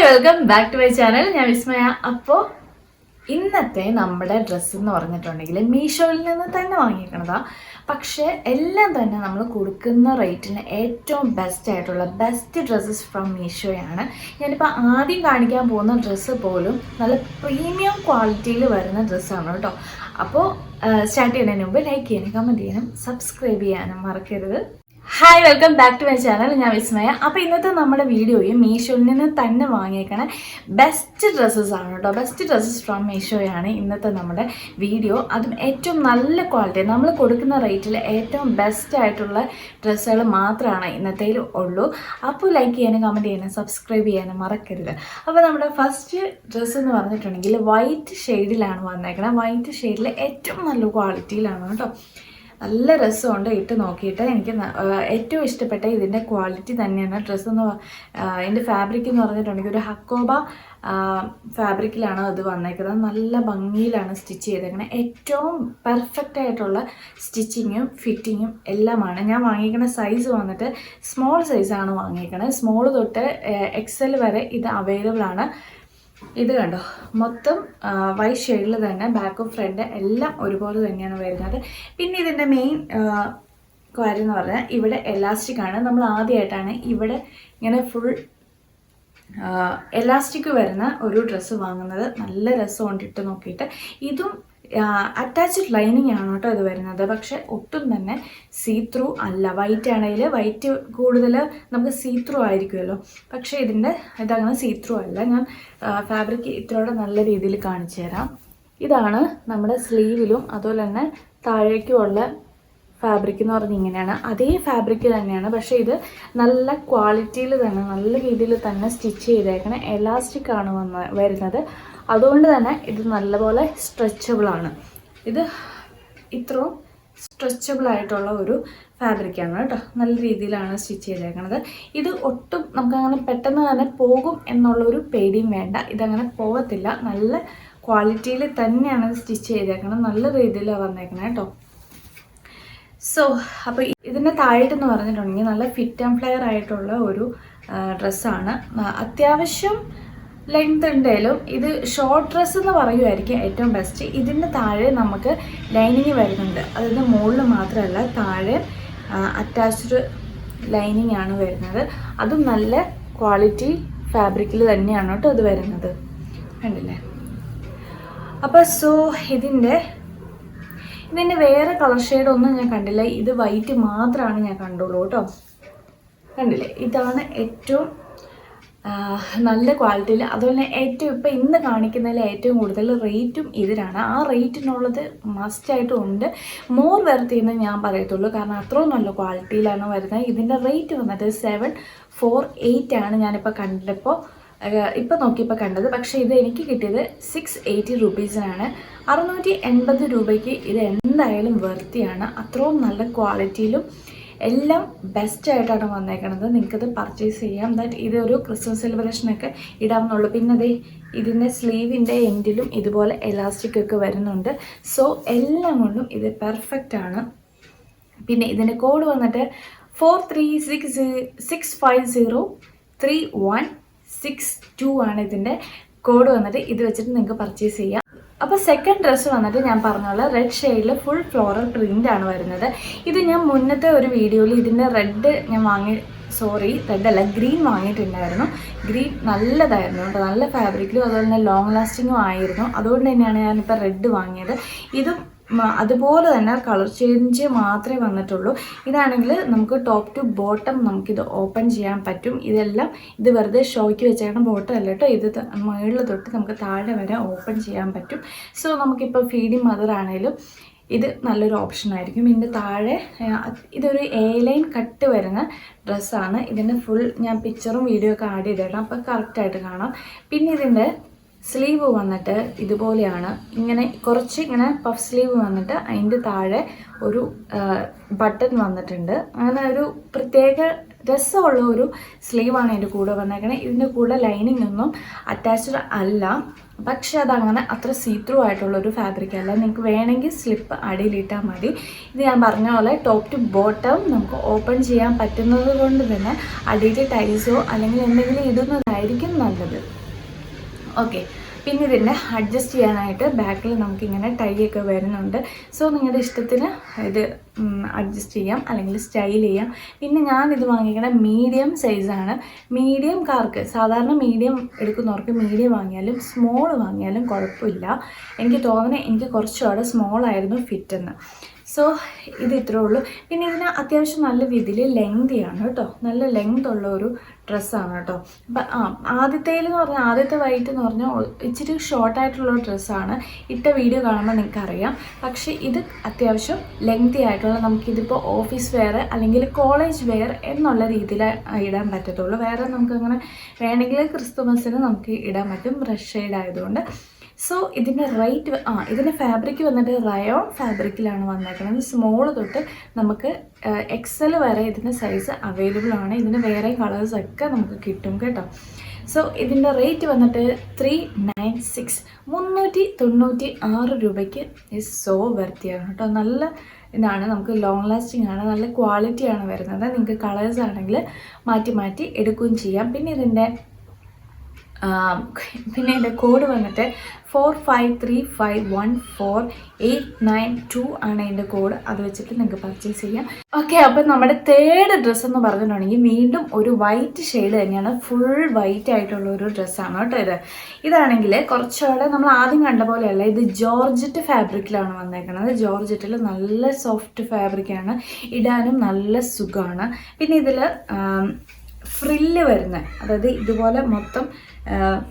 Welcome back to my channel. ഞാൻ വിസ്മയ. അപ്പോൾ ഇന്നത്തെ നമ്മുടെ ഡ്രസ്സ് എന്ന് പറഞ്ഞിട്ടുണ്ടെങ്കിൽ മീഷോയിൽ നിന്ന് തന്നെ വാങ്ങിക്കണതാ. പക്ഷേ എല്ലാം തന്നെ നമ്മൾ കൊടുക്കുന്ന റേറ്റിന് ഏറ്റവും ബെസ്റ്റ് ആയിട്ടുള്ള ബെസ്റ്റ് ഡ്രസ്സസ് ഫ്രം മീഷോയാണ്. ഞാനിപ്പോൾ ആദ്യം കാണിക്കാൻ പോകുന്ന ഡ്രസ്സ് പോലും നല്ല പ്രീമിയം ക്വാളിറ്റിയിൽ വരുന്ന ഡ്രസ്സാണ് കേട്ടോ. അപ്പോൾ സ്റ്റാർട്ട് ചെയ്യുന്നതിന് മുമ്പ് ലൈക്ക് ചെയ്യാനും കമൻറ്റ് ചെയ്യാനും സബ്സ്ക്രൈബ് ചെയ്യാനും മറക്കരുത്. Hi, welcome back to my channel. ഞാൻ വിസ്മയ. അപ്പോൾ ഇന്നത്തെ നമ്മുടെ വീഡിയോയും മീഷോയിൽ നിന്ന് തന്നെ വാങ്ങിയേക്കണ ബെസ്റ്റ് ഡ്രസ്സസ് ആണ് കേട്ടോ. ബെസ്റ്റ് ഡ്രസ്സസ് ഫ്രം മീഷോയാണ് ഇന്നത്തെ നമ്മുടെ വീഡിയോ. അതും ഏറ്റവും നല്ല ക്വാളിറ്റി, നമ്മൾ കൊടുക്കുന്ന റേറ്റിൽ ഏറ്റവും ബെസ്റ്റ് ആയിട്ടുള്ള ഡ്രസ്സുകൾ മാത്രമാണ് ഇന്നത്തേൽ ഉള്ളൂ. അപ്പോൾ ലൈക്ക് ചെയ്യാനും കമൻറ്റ് ചെയ്യാനും സബ്സ്ക്രൈബ് ചെയ്യാനും മറക്കരുത്. അപ്പോൾ നമ്മുടെ ഫസ്റ്റ് ഡ്രസ്സ് എന്ന് പറഞ്ഞിട്ടുണ്ടെങ്കിൽ വൈറ്റ് ഷെയ്ഡിലാണ് വന്നേക്കണത്. വൈറ്റ് ഷെയ്ഡിൽ ഏറ്റവും നല്ല ക്വാളിറ്റിയിലാണ് കേട്ടോ. നല്ല രസമുണ്ട് ഇട്ട് നോക്കിയിട്ട്. എനിക്ക് ഏറ്റവും ഇഷ്ടപ്പെട്ട ഇതിൻ്റെ ക്വാളിറ്റി തന്നെയാണ്. ഇതിൻ്റെ ഫാബ്രിക് എന്ന് പറഞ്ഞിട്ടുണ്ടെങ്കിൽ ഒരു ഹക്കോബ ഫാബ്രിക്കിലാണ് അത് വന്നേക്കുന്നത്. നല്ല ഭംഗിയിലാണ് സ്റ്റിച്ച് ചെയ്തേക്കുന്നത്. ഏറ്റവും പെർഫെക്റ്റ് ആയിട്ടുള്ള സ്റ്റിച്ചിങ്ങും ഫിറ്റിങ്ങും എല്ലാമാണ്. ഞാൻ വാങ്ങിക്കുന്ന സൈസ് വന്നിട്ട് സ്മോൾ സൈസാണ് വാങ്ങിക്കുന്നത്. സ്മോൾ തൊട്ട് XL വരെ ഇത് അവൈലബിൾ ആണ്. ഇത് കണ്ടോ, മൊത്തം വൈറ്റ് ഷെയ്ഡിൽ തന്നെ ബാക്കും ഫ്രണ്ട് എല്ലാം ഒരുപോലെ തന്നെയാണ് വരുന്നത്. പിന്നെ ഇതിൻ്റെ മെയിൻ കാര്യം എന്ന് പറഞ്ഞാൽ ഇവിടെ എലാസ്റ്റിക് ആണ്. നമ്മൾ ആദ്യമായിട്ടാണ് ഇവിടെ ഇങ്ങനെ ഫുൾ എലാസ്റ്റിക് വരുന്ന ഒരു ഡ്രസ്സ് വാങ്ങുന്നത്. നല്ല രസമുണ്ട് ഇട്ട് നോക്കിയിട്ട്. ഇതും അറ്റാച്ച്ഡ് ലൈനിങ് ആണ് കേട്ടോ ഇത് വരുന്നത്. പക്ഷെ ഒട്ടും തന്നെ സീ ത്രൂ അല്ല. വൈറ്റ് ആണെങ്കിൽ വൈറ്റ് കൂടുതൽ നമുക്ക് സീ ത്രൂ ആയിരിക്കുമല്ലോ, പക്ഷേ ഇതങ്ങനെ സീ ത്രൂ അല്ല. ഞാൻ ഫാബ്രിക് ഇത്രയോടെ നല്ല രീതിയിൽ കാണിച്ചു തരാം. ഇതാണ് നമ്മുടെ സ്ലീവിലും അതുപോലെ തന്നെ താഴേക്കുമുള്ള ഫാബ്രിക് എന്ന് പറഞ്ഞ് ഇങ്ങനെയാണ്. അതേ ഫാബ്രിക് തന്നെയാണ്, പക്ഷേ ഇത് നല്ല ക്വാളിറ്റിയിൽ തന്നെ നല്ല രീതിയിൽ തന്നെ സ്റ്റിച്ച് ചെയ്തേക്കണേ. എലാസ്റ്റിക് ആണ് വരുന്നത്. അതുകൊണ്ട് തന്നെ ഇത് നല്ലപോലെ സ്ട്രെച്ചബിളാണ്. ഇത് ഇത്രയും സ്ട്രെച്ചബിൾ ആയിട്ടുള്ള ഒരു ഫാബ്രിക്കാണ് കേട്ടോ. നല്ല രീതിയിലാണ് സ്റ്റിച്ച് ചെയ്തേക്കുന്നത്. ഇത് ഒട്ടും നമുക്കങ്ങനെ പെട്ടെന്ന് തന്നെ പോകും എന്നുള്ളൊരു പേടിയും വേണ്ട. ഇതങ്ങനെ പോകത്തില്ല. നല്ല ക്വാളിറ്റിയിൽ തന്നെയാണ് സ്റ്റിച്ച് ചെയ്തേക്കുന്നത്. നല്ല രീതിയിലാണ് വന്നേക്കുന്നത് കേട്ടോ. സോ അപ്പോൾ ഇതിൻ്റെ താഴെന്ന് പറഞ്ഞിട്ടുണ്ടെങ്കിൽ നല്ല ഫിറ്റ് ആൻഡ് ഫ്ലെയർ ആയിട്ടുള്ള ഒരു ഡ്രസ്സാണ്. അത്യാവശ്യം ലെങ്ത് ഉണ്ടെങ്കിലും ഇത് ഷോർട്ട് ഡ്രസ്സ് എന്ന് പറയുമായിരിക്കും ഏറ്റവും ബെസ്റ്റ്. ഇതിൻ്റെ താഴെ നമുക്ക് ലൈനിങ് വരുന്നുണ്ട്. അതിൻ്റെ മുകളിൽ മാത്രമല്ല താഴെ അറ്റാച്ച്ഡ് ലൈനിങ് ആണ് വരുന്നത്. അതും നല്ല ക്വാളിറ്റി ഫാബ്രിക്കിൽ തന്നെയാണ് കേട്ടോ ഇത് വരുന്നത്. കണ്ടില്ലേ? അപ്പോൾ ഇതിൻ്റെ വേറെ കളർ ഷെയ്ഡൊന്നും ഞാൻ കണ്ടില്ല. ഇത് വൈറ്റ് മാത്രമാണ് ഞാൻ കണ്ടുള്ളൂ കേട്ടോ. കണ്ടില്ലേ? ഇതാണ് ഏറ്റവും നല്ല ക്വാളിറ്റിയിൽ. അതുപോലെ ഏറ്റവും ഇപ്പം ഇന്ന് കാണിക്കുന്നതിൽ ഏറ്റവും കൂടുതൽ റേറ്റും ഇതിനാണ്. ആ റേറ്റിനുള്ളത് മസ്റ്റായിട്ടും ഉണ്ട്. മോർ വെർത്തി എന്ന് ഞാൻ പറയത്തുള്ളൂ, കാരണം അത്രയും നല്ല ക്വാളിറ്റിയിലാണ് വരുന്നത്. ഇതിൻ്റെ റേറ്റ് വന്നിട്ട് 748 ആണ് ഞാനിപ്പോൾ കണ്ടപ്പോൾ ഇപ്പം നോക്കിയപ്പോൾ കണ്ടത്. പക്ഷേ ഇത് എനിക്ക് കിട്ടിയത് 680 റുപ്പീസിനാണ്. 680 രൂപയ്ക്ക് ഇത് എന്തായാലും വെർത്തിയാണ്. അത്രയും നല്ല ക്വാളിറ്റിയിലും എല്ലാം ബെസ്റ്റായിട്ടാണ് വന്നേക്കണത്. നിങ്ങൾക്കത് പർച്ചേസ് ചെയ്യാം. ഇതൊരു ക്രിസ്മസ് സെലിബ്രേഷനൊക്കെ ഇടാമെന്നുള്ളൂ. പിന്നെ ഇതിൻ്റെ സ്ലീവിൻ്റെ എൻഡിലും ഇതുപോലെ എലാസ്റ്റിക് ഒക്കെ വരുന്നുണ്ട്. സോ എല്ലാം കൊണ്ടും ഇത് പെർഫെക്റ്റ് ആണ്. പിന്നെ ഇതിൻ്റെ കോഡ് വന്നിട്ട് 4366503162 ആണ് ഇതിൻ്റെ കോഡ് വന്നിട്ട്. ഇത് വെച്ചിട്ട് നിങ്ങൾക്ക് പർച്ചേസ് ചെയ്യാം. അപ്പോൾ സെക്കൻഡ് ഡ്രസ്സ് വന്നിട്ട് ഞാൻ പറഞ്ഞോളൂ, റെഡ് ഷെയ്ഡിൽ ഫുൾ ഫ്ലോറൽ പ്രിൻ്റ് ആണ് വരുന്നത്. ഇത് ഞാൻ മുന്നത്തെ ഒരു വീഡിയോയിൽ ഇതിൻ്റെ റെഡ് അല്ല ഗ്രീൻ വാങ്ങിയിട്ടുണ്ടായിരുന്നു. ഗ്രീൻ നല്ലതായിരുന്നു കേട്ടോ. നല്ല ഫാബ്രിക്കിലും അതുപോലെ തന്നെ ലോങ് ലാസ്റ്റിങ്ങും ആയിരുന്നു. അതുകൊണ്ട് തന്നെയാണ് ഞാനിപ്പോൾ റെഡ് വാങ്ങിയത്. ഇതും അതുപോലെ തന്നെ കളർ ചേഞ്ച് മാത്രമേ വന്നിട്ടുള്ളൂ. ഇതാണെങ്കിൽ നമുക്ക് ടോപ്പ് ടു ബോട്ടം നമുക്കിത് ഓപ്പൺ ചെയ്യാൻ പറ്റും. ഇത് വെറുതെ ഷോയ്ക്ക് വെച്ചേക്കണം ബോട്ടം അല്ല കേട്ടോ. ഇത് മുകളിൽ തൊട്ട് നമുക്ക് താഴെ വരെ ഓപ്പൺ ചെയ്യാൻ പറ്റും. സോ നമുക്കിപ്പോൾ ഫീഡിങ് മദർ ആണെങ്കിലും ഇത് നല്ലൊരു ഓപ്ഷൻ ആയിരിക്കും. ഇതിൻ്റെ താഴെ ഇതൊരു ലൈൻ കട്ട് വരുന്ന ഡ്രസ്സാണ്. ഇതിൻ്റെ ഫുൾ ഞാൻ പിക്ചറും വീഡിയോ ഒക്കെ ആഡ് ചെയ്തിടണം, അപ്പോൾ കറക്റ്റായിട്ട് കാണാം. പിന്നെ ഇതിൻ്റെ സ്ലീവ് വന്നിട്ട് ഇതുപോലെയാണ്. കുറച്ച് പഫ് സ്ലീവ് വന്നിട്ട് അതിൻ്റെ താഴെ ഒരു ബട്ടൺ വന്നിട്ടുണ്ട്. അങ്ങനെ ഒരു പ്രത്യേക രസമുള്ള ഒരു സ്ലീവാണ് ഇതിൻ്റെ കൂടെ വന്നേക്കണേ. ഇതിൻ്റെ കൂടെ ലൈനിങ് ഒന്നും അറ്റാച്ച്ഡ് അല്ല, പക്ഷെ അതങ്ങനെ അത്ര സീത്രൂ ആയിട്ടുള്ളൊരു ഫാബ്രിക് അല്ല. നിങ്ങൾക്ക് വേണമെങ്കിൽ സ്ലിപ്പ് അടിയിലിട്ടാൽ മതി. ഇത് ഞാൻ പറഞ്ഞ പോലെ ടോപ്പ് ടു ബോട്ടം നമുക്ക് ഓപ്പൺ ചെയ്യാൻ പറ്റുന്നത് കൊണ്ട് തന്നെ അടിയിൽ ടൈസോ അല്ലെങ്കിൽ എന്തെങ്കിലും ഇടുന്നതായിരിക്കും നല്ലത്. ഓക്കെ, പിന്നെ ഇതിൻ്റെ അഡ്ജസ്റ്റ് ചെയ്യാനായിട്ട് ബാക്കിൽ നമുക്കിങ്ങനെ ടൈ ഒക്കെ വരുന്നുണ്ട്. സോ നിങ്ങളുടെ ഇഷ്ടത്തിന് ഇത് അഡ്ജസ്റ്റ് ചെയ്യാം അല്ലെങ്കിൽ സ്റ്റൈൽ ചെയ്യാം. പിന്നെ ഞാനിത് വാങ്ങിക്കണ മീഡിയം സൈസാണ്. മീഡിയംകാർക്ക്, സാധാരണ മീഡിയം എടുക്കുന്നവർക്ക് മീഡിയം വാങ്ങിയാലും സ്മോൾ വാങ്ങിയാലും കുഴപ്പമില്ല. എനിക്ക് തോന്നുന്നത് എനിക്ക് കുറച്ചുകൂടെ സ്മോളായിരുന്നു ഫിറ്റെന്ന്. സോ ഇത് ഇത്രേ ഉള്ളൂ. പിന്നെ ഇതിന് അത്യാവശ്യം നല്ല രീതിയിൽ ലെങ്തിയാണ് കേട്ടോ, നല്ല ലെങ്ത് ഉള്ള ഒരു ഡ്രസ്സാണ് കേട്ടോ. അപ്പം ആദ്യത്തേലെന്ന് പറഞ്ഞാൽ ആദ്യത്തെ വൈറ്റ് എന്ന് പറഞ്ഞാൽ ഇച്ചിരി ഷോർട്ടായിട്ടുള്ള ഡ്രസ്സാണ്. ഇട്ട വീഡിയോ കാണുമ്പോൾ നിങ്ങൾക്കറിയാം. പക്ഷേ ഇത് അത്യാവശ്യം ലെങ്തി ആയിട്ടുള്ള, നമുക്കിതിപ്പോൾ ഓഫീസ് വെയർ അല്ലെങ്കിൽ കോളേജ് വെയർ എന്നുള്ള രീതിയിൽ ഇടാൻ പറ്റത്തുള്ളൂ. വേറെ നമുക്കങ്ങനെ വേണമെങ്കിൽ ക്രിസ്തുമസിന് നമുക്ക് ഇടാൻ പറ്റും, ബ്രഷ് ഷെയ്ഡ് ആയതുകൊണ്ട്. സോ ഇതിൻ്റെ റേറ്റ്, ഇതിൻ്റെ ഫാബ്രിക് വന്നിട്ട് റയോൺ ഫാബ്രിക്കിലാണ് വന്നേക്കുന്നത്. സ്മോൾ തൊട്ട് നമുക്ക് എക്സൽ വരെ ഇതിൻ്റെ സൈസ് അവൈലബിൾ ആണ്. ഇതിന് വേറെ കളേഴ്സൊക്കെ നമുക്ക് കിട്ടും കേട്ടോ. സോ ഇതിൻ്റെ റേറ്റ് വന്നിട്ട് 396, 396 രൂപയ്ക്ക് ഇസ് സോ വെർത്തിയാണ് കേട്ടോ. നല്ല ഇതാണ്, നമുക്ക് ലോങ് ലാസ്റ്റിംഗ് ആണ്, നല്ല ക്വാളിറ്റിയാണ് വരുന്നത്. നിങ്ങൾക്ക് കളേഴ്സ് ആണെങ്കിൽ മാറ്റി മാറ്റി എടുക്കുകയും ചെയ്യാം. പിന്നെ ഇതിൻ്റെ കോഡ് വന്നിട്ട് 45351489 ആണ് ഇതിൻ്റെ കോഡ്. അത് വെച്ചിട്ട് നിങ്ങൾക്ക് പർച്ചേസ് ചെയ്യാം. ഓക്കെ, അപ്പോൾ നമ്മുടെ തേർഡ് ഡ്രസ്സ് എന്ന് പറഞ്ഞിട്ടുണ്ടെങ്കിൽ വീണ്ടും ഒരു വൈറ്റ് ഷെയ്ഡ് തന്നെയാണ്, ഫുൾ വൈറ്റ് ആയിട്ടുള്ള ഒരു ഡ്രസ്സാണ് കേട്ടോ. ഇതാണെങ്കിൽ കുറച്ചുകൂടെ നമ്മൾ ആദ്യം കണ്ട പോലെയല്ല, ഇത് ജോർജറ്റ് ഫാബ്രിക്കിലാണ് വന്നേക്കുന്നത്. ജോർജറ്റിൽ നല്ല സോഫ്റ്റ് ഫാബ്രിക്കാണ്, ഇടാനും നല്ല സുഖമാണ്. പിന്നെ ഇതിൽ ഫ്രില്ല് വരുന്ന, അതായത് ഇതുപോലെ മൊത്തം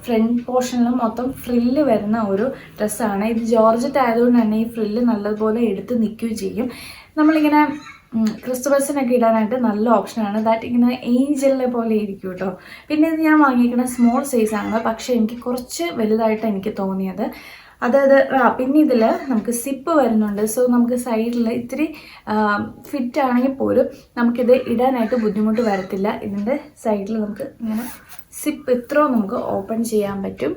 ഫ്രണ്ട് പോർഷനിൽ മൊത്തം ഫ്രില്ല് വരുന്ന ഒരു ഡ്രസ്സാണ്. ഇത് ജോർജറ്റ് ആയതുകൊണ്ട് തന്നെ ഈ ഫ്രില്ല് നല്ലതുപോലെ എടുത്ത് നിൽക്കുകയും ചെയ്യും. നമ്മളിങ്ങനെ ക്രിസ്തുമസിനൊക്കെ ഇടാനായിട്ട് നല്ല ഓപ്ഷനാണ്. ദാറ്റ് ഇങ്ങനെ ഏഞ്ചലിനെ പോലെ ഇരിക്കും കേട്ടോ. പിന്നെ ഇത് ഞാൻ വാങ്ങിയിരിക്കുന്ന സ്മോൾ സൈസാണ്, പക്ഷേ എനിക്ക് കുറച്ച് വലുതായിട്ട് എനിക്ക് തോന്നിയത്. അതായത് പിന്നെ ഇതിൽ നമുക്ക് സിപ്പ് വരുന്നുണ്ട്. സോ നമുക്ക് സൈഡിൽ ഇത്തിരി ഫിറ്റ് ആണെങ്കിൽ പോലും നമുക്കിത് ഇടാനായിട്ട് ബുദ്ധിമുട്ട് വരത്തില്ല. ഇതിൻ്റെ സൈഡിൽ നമുക്ക് ഇങ്ങനെ സിപ്പ് ഇത്രയും നമുക്ക് ഓപ്പൺ ചെയ്യാൻ പറ്റും.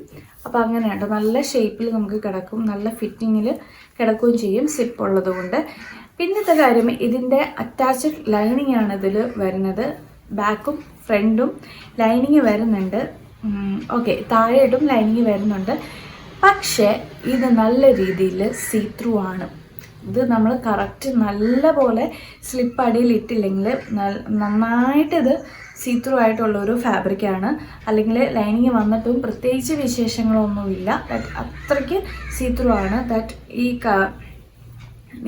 അപ്പോൾ അങ്ങനെയാണ്, നല്ല ഷേപ്പിൽ നമുക്ക് കിടക്കും, നല്ല ഫിറ്റിങ്ങിൽ കിടക്കുകയും ചെയ്യും സിപ്പ് ഉള്ളത് കൊണ്ട്. പിന്നത്തെ കാര്യം, ഇതിൻ്റെ അറ്റാച്ച്ഡ് ലൈനിങ് ആണ് ഇതിൽ വരുന്നത്. ബാക്കും ഫ്രണ്ടും ലൈനിങ് വരുന്നുണ്ട്. ഓക്കെ, താഴെയായിട്ടും ലൈനിങ് വരുന്നുണ്ട്. പക്ഷേ ഇത് നല്ല രീതിയിൽ സീത്രൂ ആണ്. ഇത് നമ്മൾ കറക്റ്റ് നല്ല പോലെ സ്ലിപ്പ് അടിയിൽ ഇട്ടില്ലെങ്കിൽ നന്നായിട്ടിത് സീത്രൂ ആയിട്ടുള്ളൊരു ഫാബ്രിക്കാണ്. അല്ലെങ്കിൽ ലൈനിങ് വന്നിട്ടും പ്രത്യേകിച്ച് വിശേഷങ്ങളൊന്നുമില്ല. ദാറ്റ് അത്രയ്ക്ക് സീത്രൂ ആണ്. ദാറ്റ്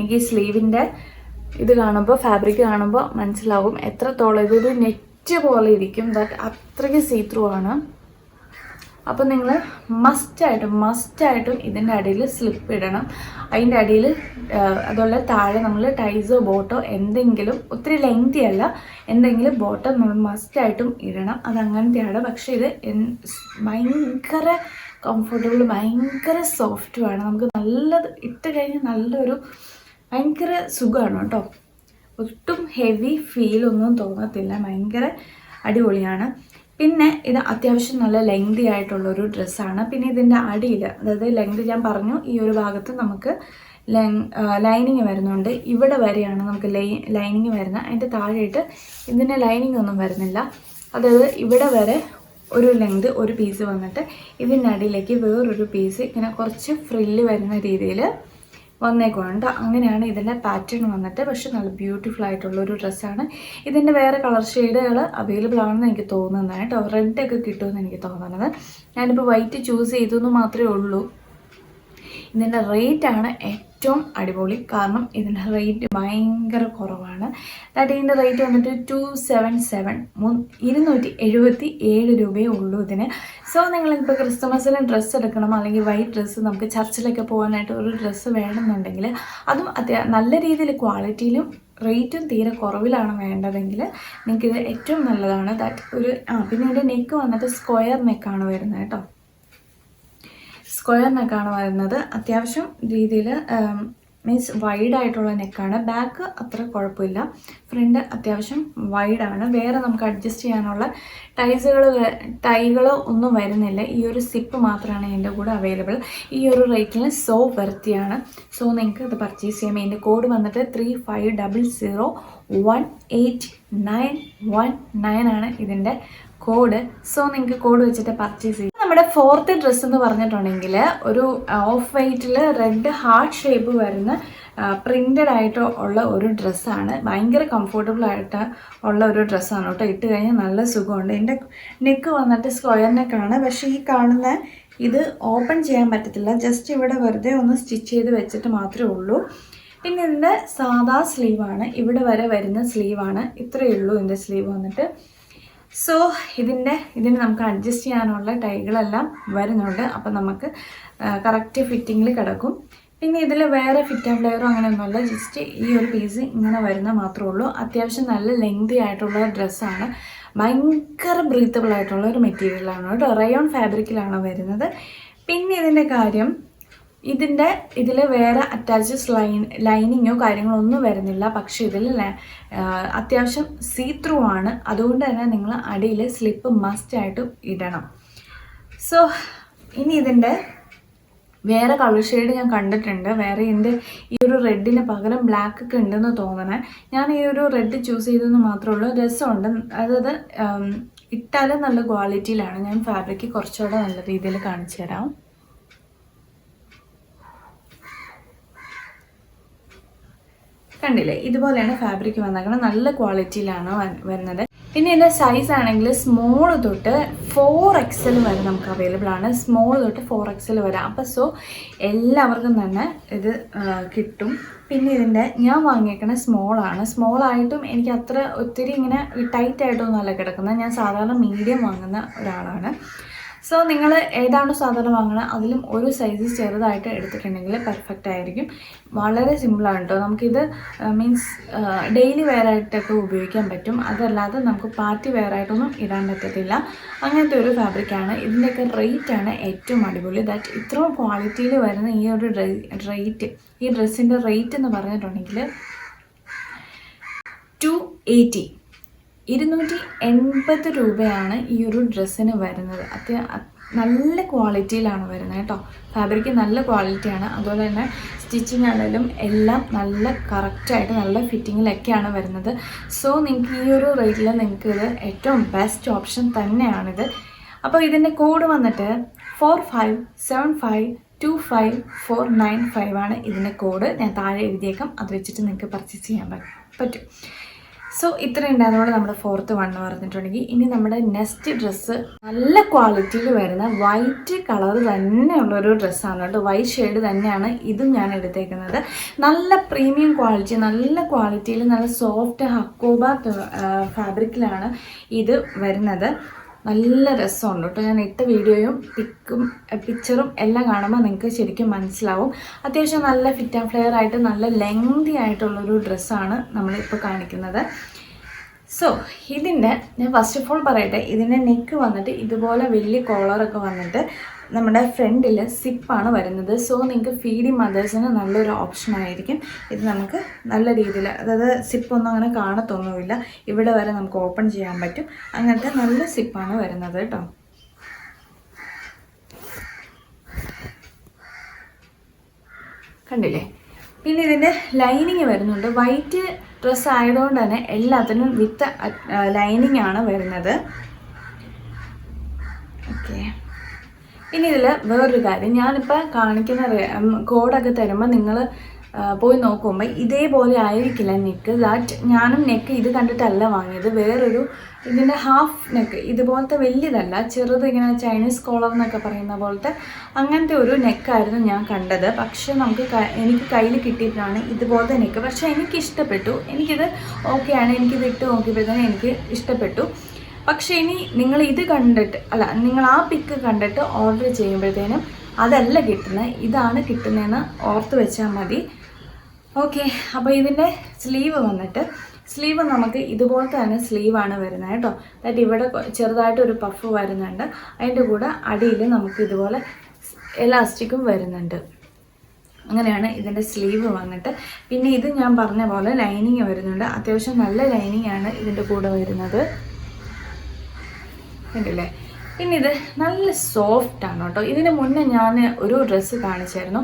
എനിക്ക് സ്ലീവിൻ്റെ ഇത് കാണുമ്പോൾ, ഫാബ്രിക് കാണുമ്പോൾ മനസ്സിലാവും എത്രത്തോളം ഇതൊരു നെറ്റ് പോലെ ഇരിക്കും. ദാറ്റ് അത്രയ്ക്ക് സീത്രൂ ആണ്. അപ്പോൾ നിങ്ങൾ മസ്റ്റായിട്ടും ഇതിൻ്റെ അടിയിൽ സ്ലിപ്പ് ഇടണം. അതിൻ്റെ അടിയിൽ അതുപോലെ താഴെ നമ്മൾ ടൈസോ ബോട്ടോ എന്തെങ്കിലും, ഒത്തിരി ലെങ്തി അല്ല, എന്തെങ്കിലും ബോട്ടോ നമ്മൾ മസ്റ്റായിട്ടും ഇടണം. അതങ്ങനത്തെയാണ്. പക്ഷേ ഇത് ഭയങ്കര കംഫർട്ടബിൾ, ഭയങ്കര സോഫ്റ്റുമാണ്. നമുക്ക് നല്ലത് ഇട്ട് കഴിഞ്ഞാൽ നല്ലൊരു ഭയങ്കര സുഖമാണ് കേട്ടോ. ഒട്ടും ഹെവി ഫീലൊന്നും തോന്നത്തില്ല, ഭയങ്കര അടിപൊളിയാണ്. പിന്നെ ഇത് അത്യാവശ്യം നല്ല ലെങ്തി ആയിട്ടുള്ളൊരു ഡ്രസ്സാണ്. പിന്നെ ഇതിൻ്റെ അടിയിൽ, അതായത് ലെങ്ത് ഞാൻ പറഞ്ഞു, ഈ ഒരു ഭാഗത്ത് നമുക്ക് ലൈനിങ് വരുന്നുണ്ട്. ഇവിടെ വരെയാണ് നമുക്ക് ലൈനിങ് വരുന്നത്. അതിൻ്റെ താഴെയിട്ട് ഇതിൻ്റെ ലൈനിങ് ഒന്നും വരുന്നില്ല. അതായത് ഇവിടെ വരെ ഒരു ലെങ്ത് ഒരു പീസ് വന്നിട്ട് ഇതിൻ്റെ അടിയിലേക്ക് വേറൊരു പീസ് ഇങ്ങനെ കുറച്ച് ഫ്രില്ല് വരുന്ന രീതിയിൽ വന്നേക്കുന്നുണ്ട്. അങ്ങനെയാണ് ഇതിൻ്റെ പാറ്റേൺ വന്നിട്ട്. പക്ഷെ നല്ല ബ്യൂട്ടിഫുൾ ആയിട്ടുള്ളൊരു ഡ്രസ്സാണ്. ഇതിൻ്റെ വേറെ കളർ ഷെയ്ഡുകൾ അവൈലബിൾ ആണെന്ന് എനിക്ക് തോന്നുന്നത് കേട്ടോ. റെഡൊക്കെ കിട്ടുമെന്ന് എനിക്ക് തോന്നുന്നത്. ഞാനിപ്പോൾ വൈറ്റ് ചൂസ് ചെയ്തു എന്ന് മാത്രമേ ഉള്ളൂ. ഇതിൻ്റെ റേറ്റാണ് ഏറ്റവും അടിപൊളി. കാരണം ഇതിൻ്റെ റേറ്റ് ഭയങ്കര കുറവാണ്. ദാറ്റ് ഇതിൻ്റെ റേറ്റ് വന്നിട്ട് 277, 277 രൂപയേ ഉള്ളൂ ഇതിന്. സോ നിങ്ങളിപ്പോൾ ക്രിസ്തുമസിന് ഡ്രസ്സ് എടുക്കണം, അല്ലെങ്കിൽ വൈറ്റ് ഡ്രസ്സ് നമുക്ക് ചർച്ചിലൊക്കെ പോകാനായിട്ട് ഒരു ഡ്രസ്സ് വേണമെന്നുണ്ടെങ്കിൽ, അതും നല്ല രീതിയിൽ ക്വാളിറ്റിയിലും റേറ്റും തീരെ കുറവിലാണ് വേണ്ടതെങ്കിൽ നിങ്ങൾക്കിത് ഏറ്റവും നല്ലതാണ്. ദാറ്റ് ഒരു പിന്നെ ഇതിൻ്റെ നെക്ക് വന്നിട്ട് സ്ക്വയർ നെക്കാണ് വരുന്നത് കേട്ടോ. സ്ക്വയർ നെക്കാണ് വരുന്നത്. അത്യാവശ്യം രീതിയിൽ മീൻസ് വൈഡായിട്ടുള്ള നെക്കാണ്. ബാക്ക് അത്ര കുഴപ്പമില്ല, ഫ്രണ്ട് അത്യാവശ്യം വൈഡാണ്. വേറെ നമുക്ക് അഡ്ജസ്റ്റ് ചെയ്യാനുള്ള ടൈകളോ ഒന്നും വരുന്നില്ല. ഈ ഒരു സിപ്പ് മാത്രമാണ് എൻ്റെ കൂടെ അവൈലബിൾ. ഈ ഒരു റേറ്റിൽ സോ വെർത്തിയാണ്. സോ നിങ്ങൾക്ക് ഇത് പർച്ചേസ് ചെയ്യാം. എൻ്റെ കോഡ് വന്നിട്ട് 35001891 ആണ് ഇതിൻ്റെ കോഡ്. സോ നിങ്ങൾക്ക് കോഡ് വെച്ചിട്ട് പർച്ചേസ് ചെയ്യും. നമ്മുടെ ഫോർത്ത് ഡ്രസ്സ് എന്ന് പറഞ്ഞിട്ടുണ്ടെങ്കിൽ ഒരു ഓഫ് വൈറ്റിൽ റെഡ് ഹാർട്ട് ഷേപ്പ് വരുന്ന പ്രിൻ്റഡ് ആയിട്ട് ഉള്ള ഒരു ഡ്രസ്സാണ്. ഭയങ്കര കംഫർട്ടബിൾ ആയിട്ട് ഉള്ള ഒരു ഡ്രസ്സാണ് കേട്ടോ. ഇട്ട് കഴിഞ്ഞാൽ നല്ല സുഖമുണ്ട്. എൻ്റെ നെക്ക് വന്നിട്ട് സ്ക്വയർ നെക്കാണ്. പക്ഷേ ഈ കാണുന്ന ഇത് ഓപ്പൺ ചെയ്യാൻ പറ്റത്തില്ല. ജസ്റ്റ് ഇവിടെ വെറുതെ ഒന്ന് സ്റ്റിച്ച് ചെയ്ത് വെച്ചിട്ട് മാത്രമേ ഉള്ളൂ. പിന്നെ ഇതിൻ്റെ സാധാ സ്ലീവാണ്, ഇവിടെ വരെ വരുന്ന സ്ലീവാണ്. ഇത്രയേ ഉള്ളൂ ഇതിൻ്റെ സ്ലീവ് വന്നിട്ട്. സോ ഇതിന് നമുക്ക് അഡ്ജസ്റ്റ് ചെയ്യാനുള്ള ടൈകളെല്ലാം വരുന്നുണ്ട്. അപ്പം നമുക്ക് കറക്റ്റ് ഫിറ്റിങ്ങിൽ കിടക്കും. പിന്നെ ഇതിൽ വേറെ ഫിറ്റ് ആൻഡ് ഫ്ലെയറോ അങ്ങനെയൊന്നുമല്ല, ജസ്റ്റ് ഈ ഒരു പീസ് ഇങ്ങനെ വരുന്ന മാത്രമേ ഉള്ളൂ. അത്യാവശ്യം നല്ല ലെങ്തി ആയിട്ടുള്ള ഡ്രസ്സാണ്. ഭയങ്കര ബ്രീത്തബിൾ ആയിട്ടുള്ള ഒരു മെറ്റീരിയലാണ് കേട്ടോ. റയോൺ ഫാബ്രിക്കിലാണ് വരുന്നത്. പിന്നെ ഇതിൻ്റെ കാര്യം, ഇതിൽ വേറെ അറ്റാച്ചസ് ലൈനിങ്ങോ കാര്യങ്ങളോ ഒന്നും വരുന്നില്ല. പക്ഷേ ഇതിൽ അത്യാവശ്യം സീ ത്രൂ ആണ്. അതുകൊണ്ട് തന്നെ നിങ്ങൾ അടിയിൽ സ്ലിപ്പ് മസ്റ്റായിട്ട് ഇടണം. സോ ഇനി ഇതിൻ്റെ വേറെ കളർ ഷെയ്ഡ് ഞാൻ കണ്ടിട്ടുണ്ട്. വേറെ ഇതിൻ്റെ ഈ ഒരു റെഡിന് പകരം ബ്ലാക്ക് ഒക്കെ ഉണ്ടെന്ന് തോന്നണേ. ഞാൻ ഈ ഒരു റെഡ് ചൂസ് ചെയ്തെന്ന് മാത്രമേ ഉള്ളൂ. രസമുണ്ട്. അതായത് ഇട്ടാലും നല്ല ക്വാളിറ്റിയിലാണ്. ഞാൻ ഫാബ്രിക് കുറച്ചുകൂടെ നല്ല രീതിയിൽ കാണിച്ചു തരാം. കണ്ടില്ലേ, ഇതുപോലെയാണ് ഫാബ്രിക് വന്നേക്കുന്നത്. നല്ല ക്വാളിറ്റിയിലാണ് വരുന്നത്. പിന്നെ ഇതിൻ്റെ സൈസ് ആണെങ്കിൽ സ്മോൾ തൊട്ട് 4XL വരെ നമുക്ക് അവൈലബിൾ ആണ്. സ്മോൾ തൊട്ട് 4XL വരെ. അപ്പോൾ സോ എല്ലാവർക്കും തന്നെ ഇത് കിട്ടും. പിന്നെ ഇതിൻ്റെ ഞാൻ വാങ്ങിയേക്കണ സ്മോളാണ്. സ്മോളായിട്ടും എനിക്ക് അത്ര ഒത്തിരി ഇങ്ങനെ ടൈറ്റായിട്ടൊന്നും അല്ല കിടക്കുന്നത്. ഞാൻ സാധാരണ മീഡിയം വാങ്ങുന്ന ഒരാളാണ്. സോ നിങ്ങൾ ഏതാണോ സാധാരണ വാങ്ങുന്നത് അതിലും ഒരു സൈസ് ചെറുതായിട്ട് എടുത്തിട്ടുണ്ടെങ്കിൽ പെർഫെക്റ്റ് ആയിരിക്കും. വളരെ സിമ്പിളാണ് കേട്ടോ. നമുക്കിത് മീൻസ് ഡെയിലി വെയർ ആയിട്ടൊക്കെ ഉപയോഗിക്കാൻ പറ്റും. അതല്ലാതെ നമുക്ക് പാർട്ടി വെയർ ആയിട്ടൊന്നും ഇടാൻ പറ്റത്തില്ല. അങ്ങനത്തെ ഒരു ഫാബ്രിക്കാണ്. ഇതിൻ്റെയൊക്കെ റേറ്റാണ് ഏറ്റവും അടിപൊളി. ദാറ്റ് ഇത്രയും ക്വാളിറ്റിയിൽ വരുന്ന ഈ ഒരു റേറ്റ്, ഈ ഡ്രസ്സിൻ്റെ റേറ്റ് എന്ന് പറഞ്ഞിട്ടുണ്ടെങ്കിൽ 280 രൂപയാണ് ഈ ഒരു ഡ്രസ്സിന് വരുന്നത്. നല്ല ക്വാളിറ്റിയിലാണ് വരുന്നത് കേട്ടോ. ഫാബ്രിക് നല്ല ക്വാളിറ്റിയാണ്. അതുപോലെ തന്നെ സ്റ്റിച്ചിങ് ആണെങ്കിലും എല്ലാം നല്ല കറക്റ്റായിട്ട് നല്ല ഫിറ്റിങ്ങിലൊക്കെയാണ് വരുന്നത്. സോ നിങ്ങൾക്ക് ഈ ഒരു റേറ്റിൽ നിങ്ങൾക്ക് ഇത് ഏറ്റവും ബെസ്റ്റ് ഓപ്ഷൻ തന്നെയാണിത്. അപ്പോൾ ഇതിൻ്റെ കോഡ് വന്നിട്ട് 4575259495 ആണ് ഇതിൻ്റെ കോഡ്. ഞാൻ താഴെ എഴുതിയേക്കാം. അത് വെച്ചിട്ട് നിങ്ങൾക്ക് പർച്ചേസ് ചെയ്യാൻ പറ്റും. സോ ഇത്രയും ഉണ്ടായിരുന്നോടെ നമ്മുടെ ഫോർത്ത് വൺ പറഞ്ഞിട്ടുണ്ടെങ്കിൽ ഇനി നമ്മുടെ നെക്സ്റ്റ് ഡ്രസ്സ് നല്ല ക്വാളിറ്റിയിൽ വരുന്ന വൈറ്റ് കളർ തന്നെയുള്ളൊരു ഡ്രസ്സാണ് കേട്ടോ. വൈറ്റ് ഷെയ്ഡ് തന്നെയാണ് ഇതും ഞാൻ എടുത്തേക്കുന്നത്. നല്ല പ്രീമിയം ക്വാളിറ്റി, നല്ല ക്വാളിറ്റിയിൽ നല്ല സോഫ്റ്റ് ഹക്കോബ ഫാബ്രിക്കിലാണ് ഇത് വരുന്നത്. നല്ല രസമുണ്ട് കേട്ടോ. ഞാൻ ഇട്ട വീഡിയോയും പിക്ചറും എല്ലാം കാണുമ്പോൾ നിങ്ങൾക്ക് ശരിക്കും മനസ്സിലാവും. അത്യാവശ്യം നല്ല ഫിറ്റ് ആൻഡ് ഫ്ലെയർ ആയിട്ട് നല്ല ലെങ്തി ആയിട്ടുള്ളൊരു ഡ്രസ്സാണ് നമ്മളിപ്പോൾ കാണിക്കുന്നത്. സോ ഇതിൻ്റെ ഞാൻ ഫസ്റ്റ് ഓഫ് ഓൾ പറയട്ടെ, ഇതിൻ്റെ നെക്ക് വന്നിട്ട് ഇതുപോലെ വലിയ കോളറൊക്കെ വന്നിട്ട് നമ്മുടെ ഫ്രണ്ടിൽ സിപ്പാണ് വരുന്നത്. സോ നിങ്ങൾക്ക് ഫീഡിങ് മദേഴ്സിന് നല്ലൊരു ഓപ്ഷൻ ആയിരിക്കും ഇത്. നമുക്ക് നല്ല രീതിയിൽ, അതായത് സിപ്പൊന്നും അങ്ങനെ കാണത്തൊന്നുമില്ല. ഇവിടെ വരെ നമുക്ക് ഓപ്പൺ ചെയ്യാൻ പറ്റും. അങ്ങനത്തെ നല്ല സിപ്പാണ് വരുന്നത് കേട്ടോ. കണ്ടില്ലേ? പിന്നെ ഇതിൻ്റെ ലൈനിങ് വരുന്നുണ്ട്. വൈറ്റ് ഡ്രസ്സ് ആയതുകൊണ്ട് തന്നെ എല്ലാത്തിനും വിത്ത് ലൈനിങ് ആണ് വരുന്നത്. ഓക്കെ. ഇനി ഇതിൽ വേറൊരു കാര്യം, ഞാനിപ്പോൾ കാണിക്കുന്ന കോഡൊക്കെ തരുമ്പോൾ നിങ്ങൾ പോയി നോക്കുമ്പോൾ ഇതേപോലെ ആയിരിക്കില്ല നെക്ക്. ദാറ്റ് ഞാനും നെക്ക് ഇത് കണ്ടിട്ടല്ല വാങ്ങിയത്. വേറൊരു ഇതിൻ്റെ ഹാഫ് നെക്ക് ഇതുപോലത്തെ വലിയതല്ല, ചെറുത് ഇങ്ങനെ ചൈനീസ് കോളർ എന്നൊക്കെ പറയുന്ന പോലത്തെ അങ്ങനത്തെ ഒരു നെക്കായിരുന്നു ഞാൻ കണ്ടത്. പക്ഷേ എനിക്ക് കയ്യിൽ കിട്ടിയിട്ടാണ് ഇതുപോലത്തെ നെക്ക്. പക്ഷേ എനിക്കിഷ്ടപ്പെട്ടു. എനിക്കിത് ഓക്കെയാണ്. എനിക്കിത് ഇട്ട് നോക്കിയപ്പോഴത്തേനും എനിക്ക് ഇഷ്ടപ്പെട്ടു. പക്ഷേ ഇനി നിങ്ങൾ ഇത് കണ്ടിട്ട് നിങ്ങൾ ആ പിക്ക് കണ്ടിട്ട് ഓർഡർ ചെയ്യുമ്പോഴത്തേനും അതല്ല കിട്ടുന്നത്, ഇതാണ് കിട്ടുന്നതെന്ന് ഓർത്ത് വെച്ചാൽ മതി. ഓക്കെ. അപ്പോൾ ഇതിൻ്റെ സ്ലീവ് നമുക്ക് ഇതുപോലത്തെ തന്നെ സ്ലീവാണ് വരുന്നത് കേട്ടോ. അതായത് ഇവിടെ ചെറുതായിട്ടൊരു പഫ് വരുന്നുണ്ട്. അതിൻ്റെ കൂടെ അടിയിൽ നമുക്ക് ഇതുപോലെ എലാസ്റ്റിക്കും വരുന്നുണ്ട്. അങ്ങനെയാണ് ഇതിൻ്റെ സ്ലീവ് വന്നിട്ട്. പിന്നെ ഇത് ഞാൻ പറഞ്ഞ പോലെ ലൈനിങ് വരുന്നുണ്ട്. അത്യാവശ്യം നല്ല ലൈനിങ് ആണ് ഇതിൻ്റെ കൂടെ വരുന്നത്, കണ്ടില്ലേ. പിന്നെ ഇത് നല്ല സോഫ്റ്റാണ് കേട്ടോ. ഇതിന് മുന്നേ ഞാൻ ഒരു ഡ്രസ്സ് കാണിച്ചായിരുന്നു,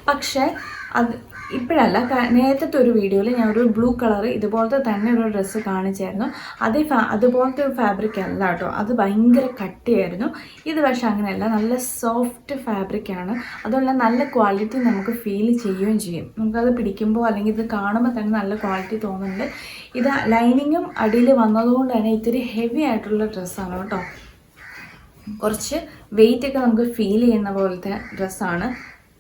പക്ഷേ അത് ഇപ്പോഴല്ല, നേരത്തെ ഒരു വീഡിയോയിൽ ഞാൻ ഒരു ബ്ലൂ കളർ ഇതുപോലത്തെ തന്നെ ഒരു ഡ്രസ്സ് കാണിച്ചായിരുന്നു. അതുപോലത്തെ ഒരു ഫാബ്രിക് അല്ല കേട്ടോ, അത് ഭയങ്കര കട്ടിയായിരുന്നു. ഇത് പക്ഷേ അങ്ങനെയല്ല, നല്ല സോഫ്റ്റ് ഫാബ്രിക്കാണ്. അതുപോലെ നല്ല ക്വാളിറ്റി നമുക്ക് ഫീൽ ചെയ്യുകയും ചെയ്യും. നമുക്കത് പിടിക്കുമ്പോൾ അല്ലെങ്കിൽ ഇത് കാണുമ്പോൾ തന്നെ നല്ല ക്വാളിറ്റി തോന്നുന്നുണ്ട്. ഇത് ലൈനിങ്ങും അടിയിൽ വന്നതുകൊണ്ട് തന്നെ ഇത്തിരി ഹെവി ആയിട്ടുള്ള ഡ്രസ്സാണ് കേട്ടോ. കുറച്ച് വെയിറ്റൊക്കെ നമുക്ക് ഫീൽ ചെയ്യുന്ന പോലത്തെ ഡ്രസ്സാണ്.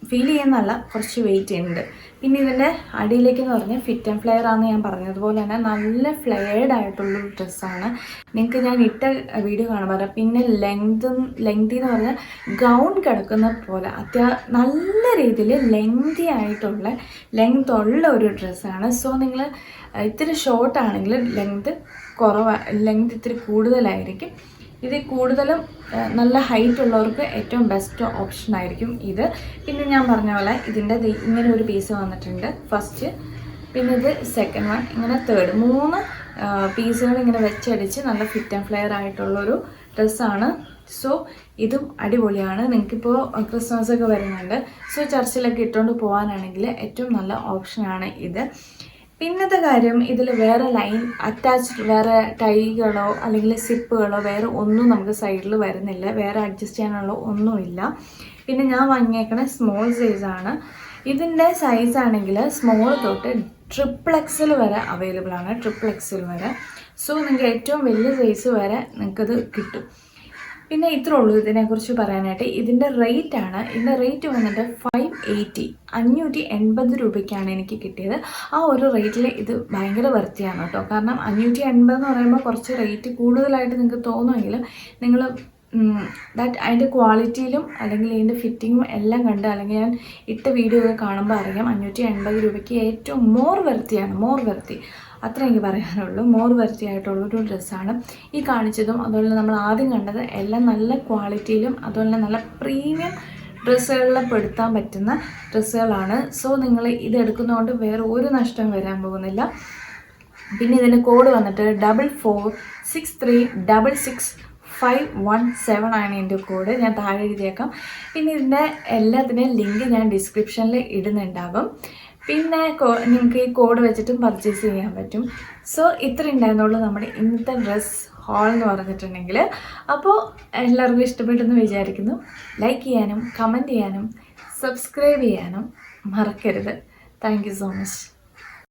ഫീൽ ചെയ്യുന്നല്ല, കുറച്ച് വെയിറ്റ് ഉണ്ട്. പിന്നെ ഇതിൻ്റെ അടിയിലേക്ക് എന്ന് പറഞ്ഞാൽ ഫിറ്റ് ആൻഡ് ഫ്ലെയർ ആണെന്ന് ഞാൻ പറഞ്ഞതുപോലെ തന്നെ നല്ല ഫ്ലെയർഡ് ആയിട്ടുള്ളൊരു ഡ്രസ്സാണ്. നിങ്ങൾക്ക് ഞാൻ ഇട്ട വീഡിയോ കാണുമ്പോൾ പിന്നെ ലെങ്തി എന്ന് പറഞ്ഞാൽ ഗൗൺ കിടക്കുന്ന പോലെ നല്ല രീതിയിൽ ലെങ്ത് ഉള്ള ഒരു ഡ്രസ്സാണ്. സോ നിങ്ങൾ ഇത്തിരി ഷോർട്ടാണെങ്കിൽ ലെങ്ത് ഇത്തിരി കൂടുതലായിരിക്കും. ഇത് കൂടുതലും നല്ല ഹൈറ്റ് ഉള്ളവർക്ക് ഏറ്റവും ബെസ്റ്റ് ഓപ്ഷൻ ആയിരിക്കും ഇത്. പിന്നെ ഞാൻ പറഞ്ഞ പോലെ ഇതിൻ്റെ ഇങ്ങനെ ഒരു പീസ് വന്നിട്ടുണ്ട് ഫസ്റ്റ്, പിന്നെ ഇത് സെക്കൻഡ് വൺ, ഇങ്ങനെ തേർഡ്, 3 പീസുകൾ ഇങ്ങനെ വെച്ചടിച്ച് നല്ല ഫിറ്റ് ആൻഡ് ഫ്ലെയർ ആയിട്ടുള്ളൊരു ഡ്രസ്സാണ്. സോ ഇതും അടിപൊളിയാണ്. നിങ്ങൾക്കിപ്പോൾ ക്രിസ്മസ് ഒക്കെ വരുന്നുണ്ട്, സോ ചർച്ചിലൊക്കെ ഇട്ടുകൊണ്ട് പോകാനാണെങ്കിൽ ഏറ്റവും നല്ല ഓപ്ഷനാണ് ഇത്. പിന്നത്തെ കാര്യം, ഇതിൽ വേറെ അറ്റാച്ച്ഡ് വേറെ ടൈകളോ അല്ലെങ്കിൽ സിപ്പുകളോ വേറെ ഒന്നും നമുക്ക് സൈഡിൽ വരുന്നില്ല, വേറെ അഡ്ജസ്റ്റ് ചെയ്യാനുള്ള ഒന്നുമില്ല. പിന്നെ ഞാൻ വാങ്ങിയേക്കണ സ്മോൾ സൈസാണ്. ഇതിൻ്റെ സൈസാണെങ്കിൽ സ്മോൾ തൊട്ട് XXL വരെ അവൈലബിൾ ആണ്, XXL വരെ. സോ നിങ്ങൾക്ക് ഏറ്റവും വലിയ സൈസ് വരെ നിങ്ങൾക്കത് കിട്ടും. പിന്നെ ഇത്രേ ഉള്ളൂ ഇതിനെക്കുറിച്ച് പറയാനായിട്ട്. ഇതിൻ്റെ റേറ്റ് വന്നിട്ട് 580 രൂപയ്ക്കാണ് എനിക്ക് കിട്ടിയത്. ആ ഒരു റേറ്റിൽ ഇത് ഭയങ്കര വൃത്തിയാണ് കേട്ടോ. കാരണം 580 എന്ന് പറയുമ്പോൾ കുറച്ച് റേറ്റ് കൂടുതലായിട്ട് നിങ്ങൾക്ക് തോന്നുമെങ്കിലും നിങ്ങൾ അതിൻ്റെ ക്വാളിറ്റിയിലും അല്ലെങ്കിൽ ഇതിൻ്റെ ഫിറ്റിങ്ങും എല്ലാം കണ്ട്, അല്ലെങ്കിൽ ഞാൻ ഇട്ട വീഡിയോ ഒക്കെ കാണുമ്പോൾ അറിയാം 580 രൂപയ്ക്ക് ഏറ്റവും മോർ വൃത്തി അത്ര എനിക്ക് പറയാനുള്ളൂ. മോർ വൃത്തി ആയിട്ടുള്ളൊരു ഡ്രസ്സാണ് ഈ കാണിച്ചതും. അതുപോലെ നമ്മൾ ആദ്യം കണ്ടത് എല്ലാം നല്ല ക്വാളിറ്റിയിലും അതുപോലെ നല്ല പ്രീമിയം ഡ്രസ്സുകളിൽ പെടുത്താൻ പറ്റുന്ന ഡ്രസ്സുകളാണ്. സോ നിങ്ങൾ ഇത് എടുക്കുന്നതുകൊണ്ട് വേറെ ഒരു നഷ്ടം വരാൻ പോകുന്നില്ല. പിന്നെ ഇതിൻ്റെ കോഡ് വന്നിട്ട് 4463666517 ആണ് എൻ്റെ കോഡ്. ഞാൻ താഴെ എഴുതിയേക്കാം. പിന്നെ ഇതിൻ്റെ എല്ലാത്തിൻ്റെയും ലിങ്ക് ഞാൻ ഡിസ്ക്രിപ്ഷനിൽ ഇടുന്നുണ്ടാകും. പിന്നെ നിങ്ങൾക്ക് ഈ കോഡ് വെച്ചിട്ടും പർച്ചേസ് ചെയ്യാൻ പറ്റും. സോ ഇത്ര ഉണ്ടായിരുന്നുള്ളൂ നമ്മുടെ ഇന്നത്തെ ഡ്രസ്സ് ഹോൾ എന്ന് പറഞ്ഞിട്ടുണ്ടെങ്കിൽ. അപ്പോൾ എല്ലാവർക്കും ഇഷ്ടപ്പെട്ടെന്ന് വിചാരിക്കുന്നു. ലൈക്ക് ചെയ്യാനും കമൻറ്റ് ചെയ്യാനും സബ്സ്ക്രൈബ് ചെയ്യാനും മറക്കരുത്. Thank you so much.